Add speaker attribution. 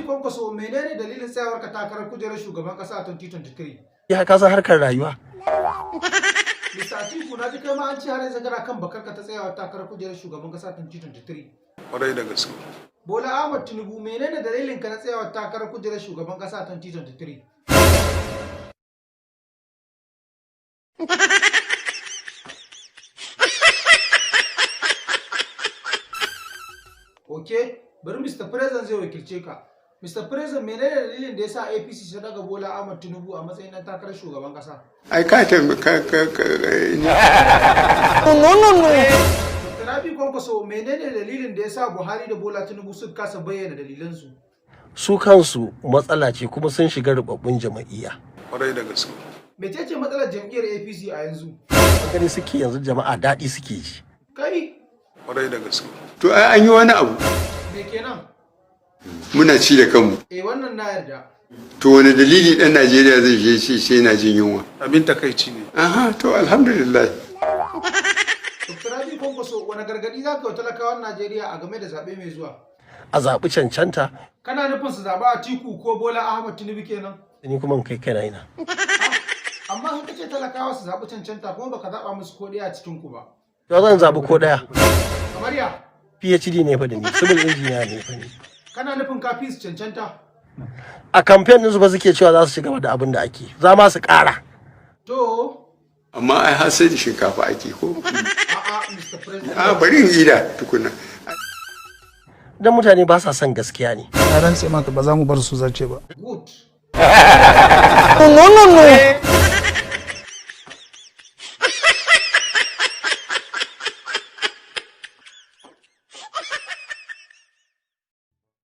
Speaker 1: Kwankwaso menene dalilin tsayawar ka takarar kujerar shugaban kasa a 2023?
Speaker 2: Ya ka san harkar rayuwa.
Speaker 1: Mr. Atiku na ji kai ma an ci har yanzu kana kan bakar ka ta tsayawar takarar kujerar shugaban kasa 2023.
Speaker 3: Kwarai da gaske.
Speaker 1: Bola Ahmed Tinubu menene dalilin ka na tsayawar takarar kujerar shugaban kasa 2023? Okay, bari Mr. President zai wakilce ka. Mr. President menene dalilin da yasa APC ta daga Bola Ahmed Tinubu a matsayin na takarar shugaban kasa?
Speaker 3: Ai ka
Speaker 1: No. Dr. Rabi Kwankwaso menene dalilin da yasa Buhari da Bola Tinubu suka kasa bayyana dalilansu?
Speaker 2: Su kansu matsala ce kuma sun shiga rubabbun jama'iyya.
Speaker 3: Kwarai da gaske.
Speaker 1: Mecece matsalar jam'iyyar APC a yanzu?
Speaker 2: Gani suke yanzu jama'a daɗi suke ji.
Speaker 1: Kai,
Speaker 3: Kwarai da gaske. To ai an yi wani abu.
Speaker 1: me kenan?
Speaker 3: Muna ci da kanmu.
Speaker 1: Wannan na yarda.
Speaker 3: To wani dalili ɗan Najeriya zai je shi sai yana jin yunwa? Abin takaici ne. Aha, to alhamdulillah.
Speaker 1: Dr. Rabi Kwankwaso wani gargadi za ka wa talakawan Najeriya a game da zaɓe mai zuwa?
Speaker 2: A zaɓi cancanta.
Speaker 1: Kana nufin su zaɓi Atiku ko Bola Ahmed Tinubu kenan?
Speaker 2: Ni kuma in kai kaina ina.
Speaker 1: Amma in kace talakawa su zaɓi cancanta kuma baka zaɓa musu ko ɗaya a cikin ku ba.
Speaker 2: Yau zan zaɓi ko ɗaya.
Speaker 1: Kamar ya?
Speaker 2: PhD ne fa da ni, civil engineer ne fa ni.
Speaker 1: Kana nufin ka fi su cancanta?
Speaker 2: A campaign ɗinsu ba suke cewa za su ci gaba da abin da ake. Za ma su ƙara.
Speaker 1: To,
Speaker 3: Amma ai har sai da shinkafa ake ko?
Speaker 1: a'a Mr. President.
Speaker 3: Bari in ida tukuna.
Speaker 2: Dan mutane ba sa son gaskiya ne.
Speaker 4: Na rantse maka ba za mu bar su zarce ba.
Speaker 1: Good.